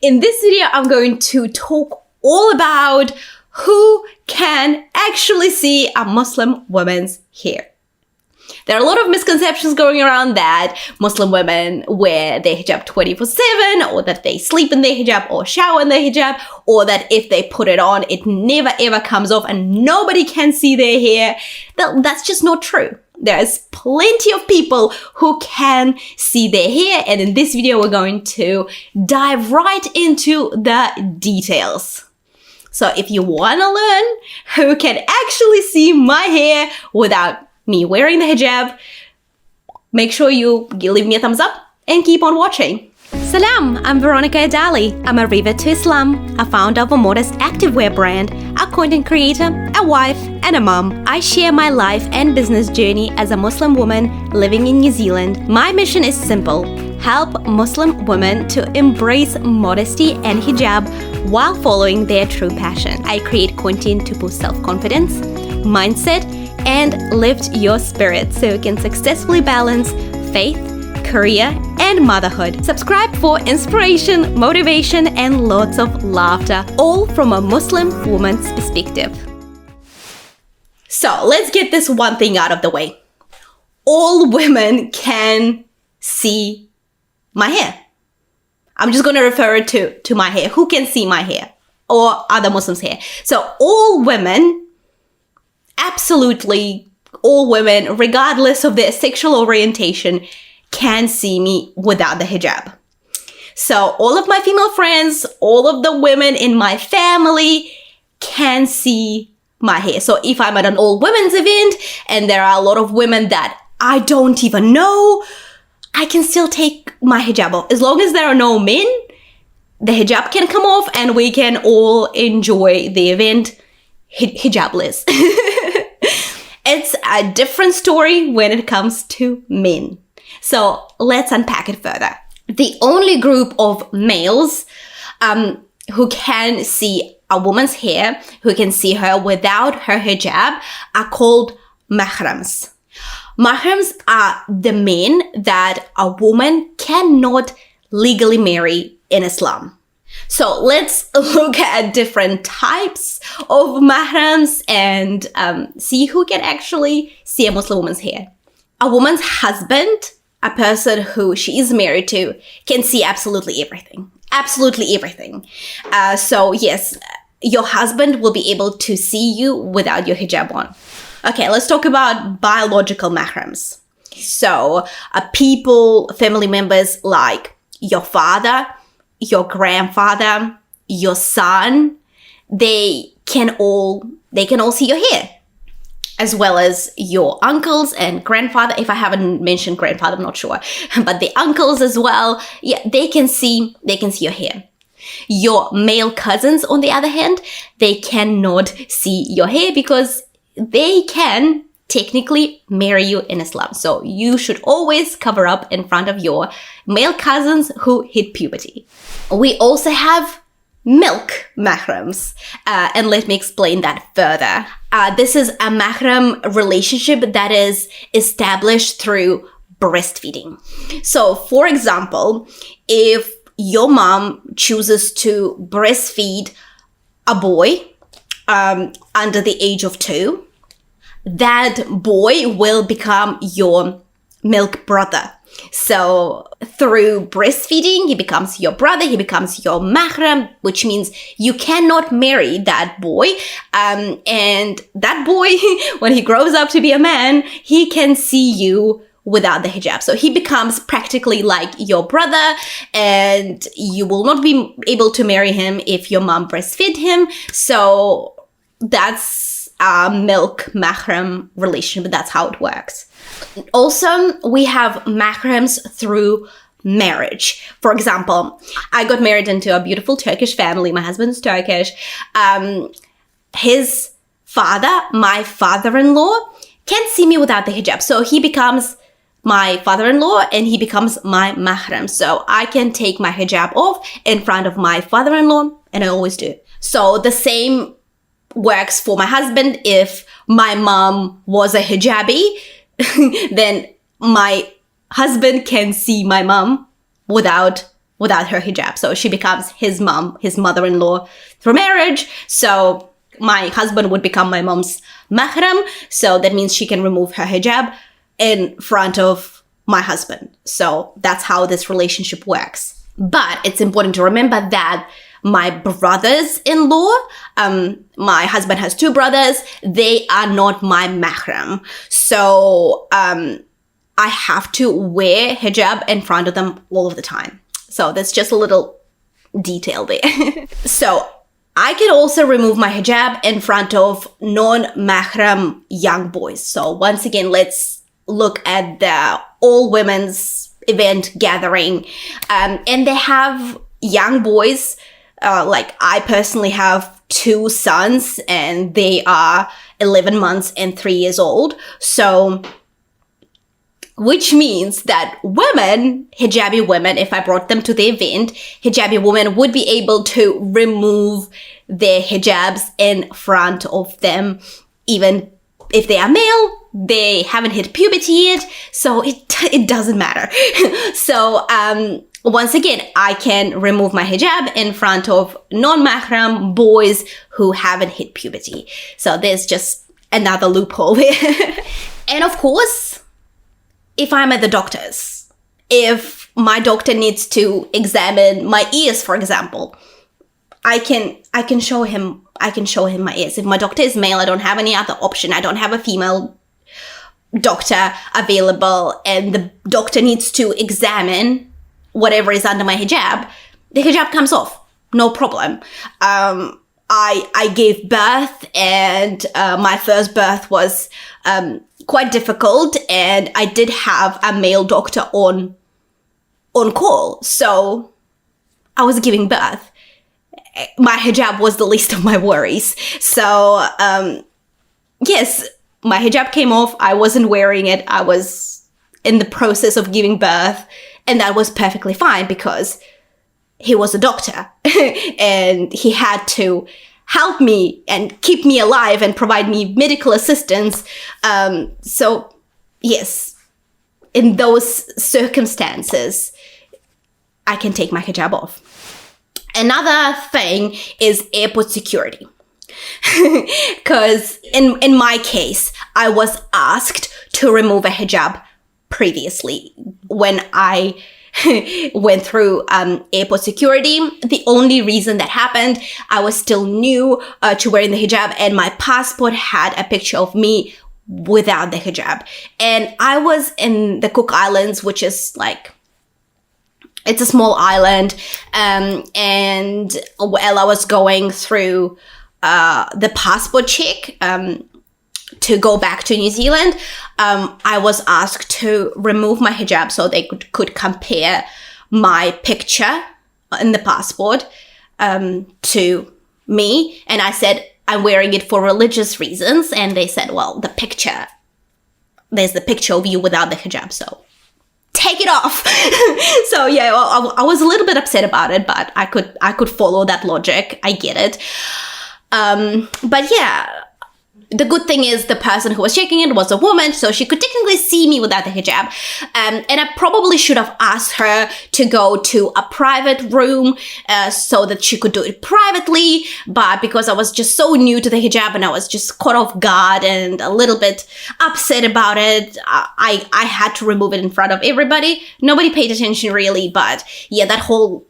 In this video, I'm going to talk all about who can actually see a Muslim woman's hair. There are a lot of misconceptions going around that Muslim women wear their hijab 24/7, or that they sleep in their hijab or shower in their hijab, or that if they put it on, it never ever comes off and nobody can see their hair. That's just not true. There's plenty of people who can see their hair, and in this video, we're going to dive right into the details. So if you want to learn who can actually see my hair without me wearing the hijab, make sure you leave me a thumbs up and keep on watching. Salam, I'm Veronica Adali. I'm a revert to Islam, a founder of a modest activewear brand, a content creator, a wife, and a mom. I share my life and business journey as a Muslim woman living in New Zealand. My mission is simple: help Muslim women to embrace modesty and hijab while following their true passion. I create content to boost self-confidence, mindset, and lift your spirit so you can successfully balance faith, career, and motherhood. Subscribe for inspiration, motivation, and lots of laughter, all from a Muslim woman's perspective. So let's get this one thing out of the way. All women can see my hair. I'm just going to refer it to my hair. Who can see my hair or other Muslims' hair? So all women, absolutely all women, regardless of their sexual orientation, can see me without the hijab. So all of my female friends, all of the women in my family can see my hair. So if I'm at an all women's event and there are a lot of women that I don't even know, I can still take my hijab off. As long as there are no men, the hijab can come off and we can all enjoy the event hijabless. It's a different story when it comes to men. So let's unpack it further. The only group of males who can see a woman's hair, who can see her without her hijab, are called mahrams. Mahrams are the men that a woman cannot legally marry in Islam. So let's look at different types of mahrams and see who can actually see a Muslim woman's hair. A woman's husband, a person who she is married to, can see absolutely everything. Absolutely everything. So yes, your husband will be able to see you without your hijab on. Okay, let's talk about biological mahrams. So people, family members like your father, your grandfather, your son, they can all see your hair, as well as your uncles and grandfather. If I haven't mentioned grandfather, I'm not sure, but the uncles as well. Yeah, they can see your hair. Your male cousins, on the other hand, they cannot see your hair because they can technically marry you in Islam. So you should always cover up in front of your male cousins who hit puberty. We also have milk mahrams, and let me explain that further. This is a mahram relationship that is established through breastfeeding. So for example, if your mom chooses to breastfeed a boy under the age of 2, that boy will become your milk brother. So through breastfeeding, he becomes your brother, he becomes your mahram, which means you cannot marry that boy. And that boy, when he grows up to be a man, he can see you without the hijab. So he becomes practically like your brother, and you will not be able to marry him if your mom breastfed him. So that's a milk mahram relationship, but that's how it works. Also, we have mahrams through marriage. For example, I got married into a beautiful Turkish family. My husband's Turkish. His father, my father-in-law, can't see me without the hijab. So he becomes my father-in-law and he becomes my mahram. So I can take my hijab off in front of my father-in-law, and I always do. So the same works for my husband. If my mom was a hijabi, then my husband can see my mom without without her hijab. So she becomes his mom, his mother-in-law through marriage. So my husband would become my mom's mahram. So that means she can remove her hijab in front of my husband. So that's how this relationship works. But it's important to remember that my brothers-in-law, my husband has 2 brothers, they are not my mahram. So I have to wear hijab in front of them all of the time. So that's just a little detail there. So I can also remove my hijab in front of non-mahram young boys. So once again, let's look at the all women's event gathering. And they have young boys. Like I personally have 2 sons and they are 11 months and 3 years old. So which means that women, hijabi women, if I brought them to the event, hijabi women would be able to remove their hijabs in front of them. Even if they are male, they haven't hit puberty yet, so it doesn't matter. So once again, I can remove my hijab in front of non-mahram boys who haven't hit puberty. So there's just another loophole there. And of course, if I'm at the doctor's, if my doctor needs to examine my ears, for example, I can show him my ears. If my doctor is male, I don't have any other option. I don't have a female doctor available, and the doctor needs to examine whatever is under my hijab. The hijab comes off, no problem. I gave birth, and my first birth was quite difficult, and I did have a male doctor on call. So I was giving birth. My hijab was the least of my worries. So yes, my hijab came off. I wasn't wearing it. I was in the process of giving birth, and that was perfectly fine because he was a doctor and he had to help me and keep me alive and provide me medical assistance. So yes, in those circumstances, I can take my hijab off. Another thing is airport security. Because in my case, I was asked to remove a hijab previously when I went through airport security. The only reason that happened, I was still new to wearing the hijab, and my passport had a picture of me without the hijab. And I was in the Cook Islands, which is like, it's a small island. And while I was going through the passport check to go back to New Zealand, I was asked to remove my hijab so they could compare my picture in the passport to me. And I said, I'm wearing it for religious reasons. And they said, well, there's the picture of you without the hijab, so take it off. So yeah, I was a little bit upset about it, but I could follow that logic. I get it. But yeah, the good thing is the person who was checking it was a woman, so she could technically see me without the hijab. And I probably should have asked her to go to a private room so that she could do it privately. But because I was just so new to the hijab and I was just caught off guard and a little bit upset about it, I had to remove it in front of everybody. Nobody paid attention really, but yeah, that whole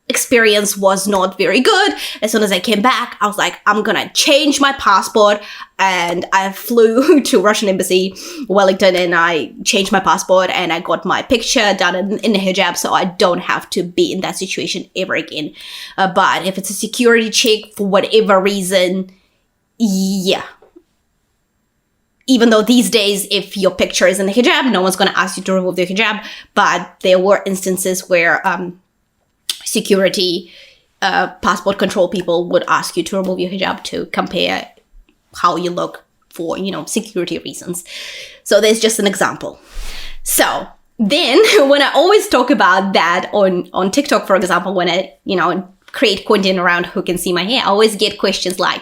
experience was not very good. As soon as I came back, I was like, I'm gonna change my passport, and I flew to Russian embassy, Wellington, and I changed my passport and I got my picture done in the hijab, so I don't have to be in that situation ever again. But if it's a security check for whatever reason, yeah. Even though these days, if your picture is in the hijab, no one's gonna ask you to remove the hijab, but there were instances where security passport control people would ask you to remove your hijab to compare how you look for, security reasons. So there's just an example. So then when I always talk about that on TikTok, for example, when I, create content around who can see my hair, I always get questions like,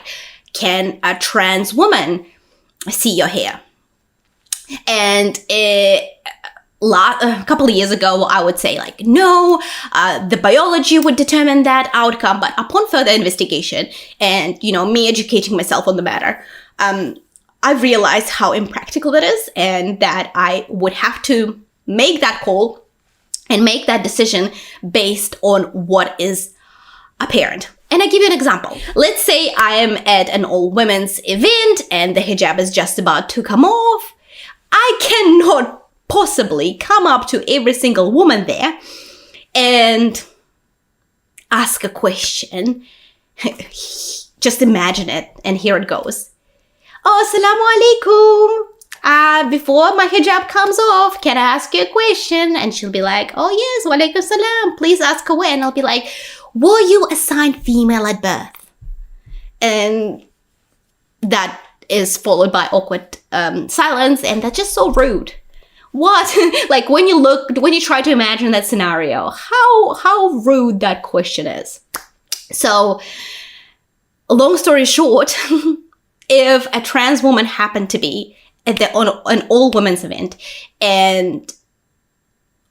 can a trans woman see your hair? And a couple of years ago, I would say like, no, the biology would determine that outcome. But upon further investigation and, me educating myself on the matter, I realized how impractical it is and that I would have to make that call and make that decision based on what is apparent. And I give you an example. Let's say I am at an all-women's event and the hijab is just about to come off. I cannot possibly come up to every single woman there and ask a question. Just imagine it, and here it goes. Oh, assalamu alaikum. Before my hijab comes off, can I ask you a question? And she'll be like, oh yes, wa alaikum salam. Please ask away. And I'll be like, were you assigned female at birth? And that is followed by awkward silence, and that's just so rude. What? Like when you try to imagine that scenario, how rude that question is. So, long story short, if a trans woman happened to be at an all-women's event and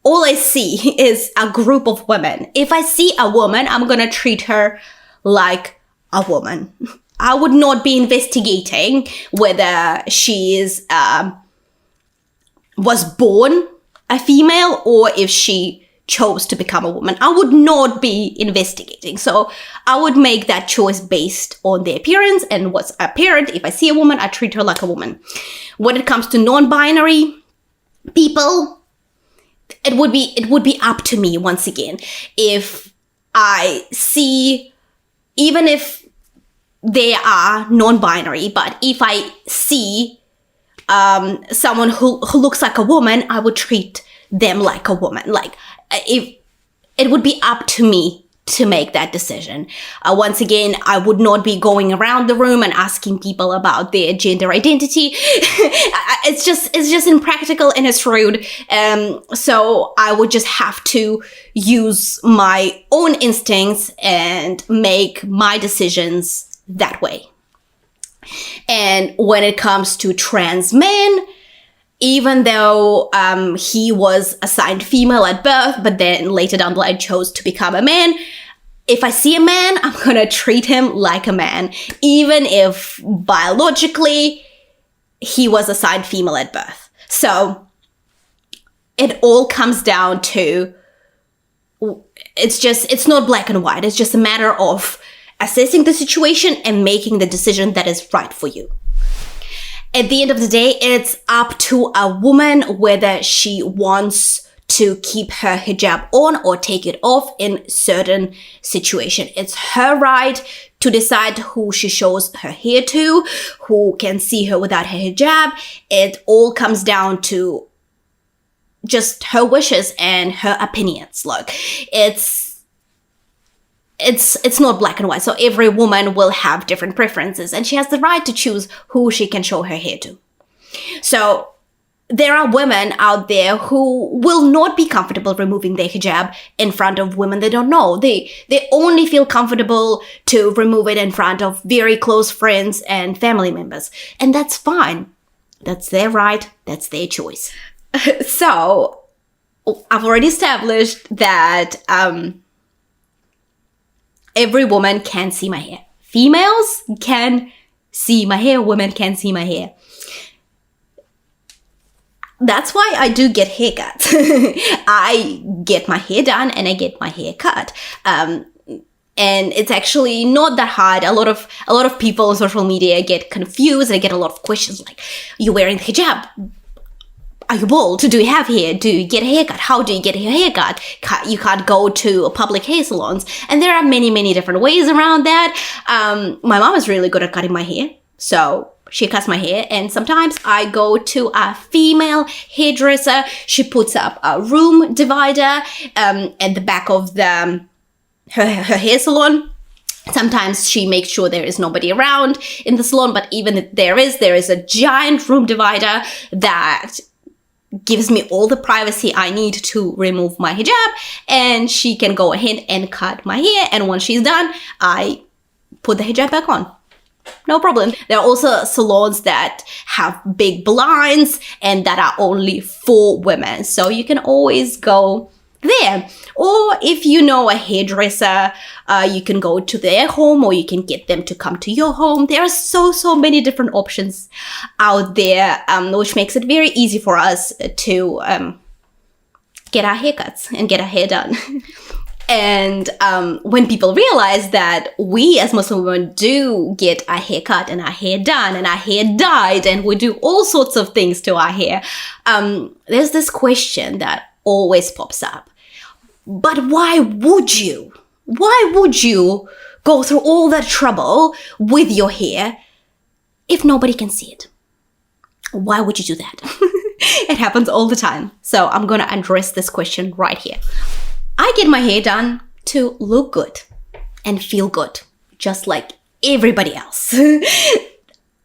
all I see is a group of women, if I see a woman, I'm gonna treat her like a woman. I would not be investigating whether she was born a female or if she chose to become a woman. I would not be investigating. So I would make that choice based on the appearance and what's apparent. If I see a woman, I treat her like a woman. When it comes to non-binary people, it would be up to me once again. If I see, even if they are non-binary, but if I see someone who looks like a woman, I would treat them like a woman. Like, if it would be up to me to make that decision. Once again, I would not be going around the room and asking people about their gender identity. It's just impractical and it's rude. So I would just have to use my own instincts and make my decisions that way. And when it comes to trans men, even though he was assigned female at birth, but then later down the line chose to become a man, if I see a man, I'm gonna treat him like a man, even if biologically he was assigned female at birth. So it all comes down to, it's not black and white. It's just a matter of assessing the situation and making the decision that is right for you. At the end of the day, it's up to a woman whether she wants to keep her hijab on or take it off in certain situation. It's her right to decide who she shows her hair to, who can see her without her hijab. It all comes down to just her wishes and her opinions. Look, it's not black and white. So every woman will have different preferences and she has the right to choose who she can show her hair to. So there are women out there who will not be comfortable removing their hijab in front of women they don't know. They only feel comfortable to remove it in front of very close friends and family members. And that's fine. That's their right. That's their choice. So I've already established that every woman can see my hair. Females can see my hair. Women can see my hair. That's why I do get haircuts. I get my hair done and I get my hair cut. And it's actually not that hard. A lot of people on social media get confused. I get a lot of questions like, you're wearing the hijab. Are you bald? Do you have hair? Do you get a haircut? How do you get your haircut? You can't go to public hair salons. And there are many, many different ways around that. My mom is really good at cutting my hair. So she cuts my hair. And sometimes I go to a female hairdresser. She puts up a room divider at the back of her hair salon. Sometimes she makes sure there is nobody around in the salon. But even if there is a giant room divider that gives me all the privacy I need to remove my hijab, and she can go ahead and cut my hair. And once she's done, I put the hijab back on. no problem. There are also salons that have big blinds and that are only for women. So you can always go there. Or if you know a hairdresser, you can go to their home, or you can get them to come to your home. There are so many different options out there, which makes it very easy for us to get our haircuts and get our hair done. And when people realize that we as Muslim women do get our hair cut and our hair done and our hair dyed, and we do all sorts of things to our hair, there's this question that always pops up. But why would you? Why would you go through all that trouble with your hair if nobody can see it? Why would you do that? It happens all the time. So I'm going to address this question right here. I get my hair done to look good and feel good, just like everybody else.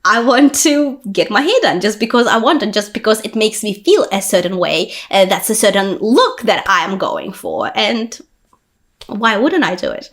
I want to get my hair done just because I want it, just because it makes me feel a certain way. That's a certain look that I am going for. And why wouldn't I do it?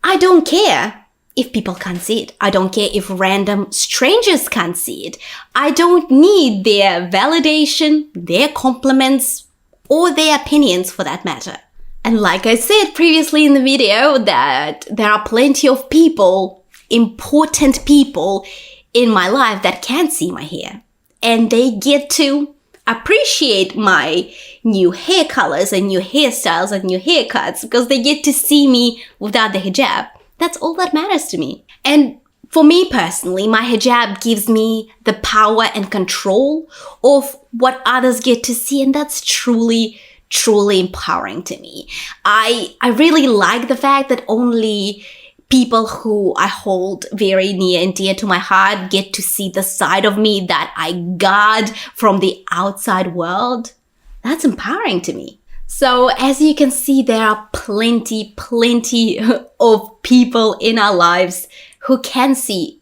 I don't care if people can't see it. I don't care if random strangers can't see it. I don't need their validation, their compliments, or their opinions for that matter. And like I said previously in the video, that there are plenty of people, important people in my life that can't see my hair. And they get to appreciate my new hair colors and new hairstyles and new haircuts because they get to see me without the hijab. That's all that matters to me. And for me personally, my hijab gives me the power and control of what others get to see. And that's truly empowering to me. I really like the fact that only people who I hold very near and dear to my heart get to see the side of me that I guard from the outside world. That's empowering to me. So as you can see, there are plenty of people in our lives who can see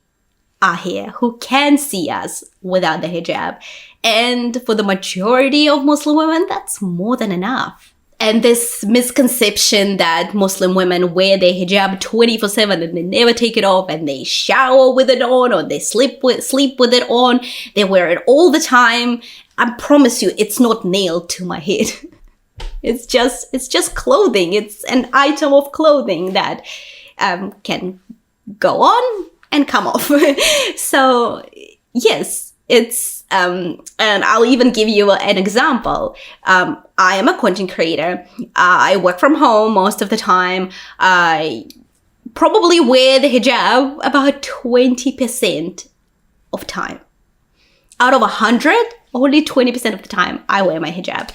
our hair, who can see us without the hijab. And for the majority of Muslim women, that's more than enough. And this misconception that Muslim women wear their hijab 24/7 and they never take it off, and they shower with it on, or they sleep with it on, they wear it all the time. I promise you, it's not nailed to my head. It's just clothing. It's an item of clothing that can go on and come off. So yes, it's and I'll even give you an example. I am a content creator. I work from home most of the time. I probably wear the hijab about 20% of time. Out of 100, only 20% of the time I wear my hijab.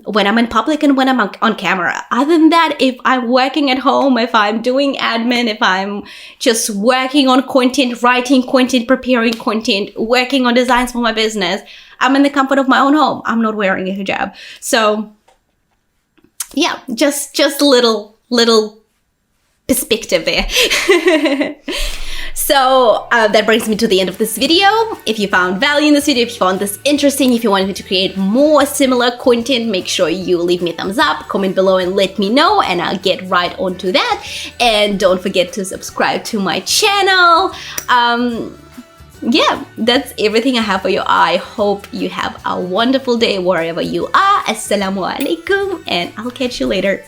When I'm in public and when I'm on camera. Other than that, if I'm working at home, if I'm doing admin, if I'm just working on content, writing content, preparing content, working on designs for my business, I'm in the comfort of my own home. I'm not wearing a hijab. So yeah, just a little perspective there. So that brings me to the end of this video. If you found value in this video, if you found this interesting, if you want me to create more similar content, make sure you leave me a thumbs up, comment below and let me know, and I'll get right onto that. And don't forget to subscribe to my channel. Yeah, that's everything I have for you. I hope you have a wonderful day wherever you are. Assalamu alaikum, and I'll catch you later.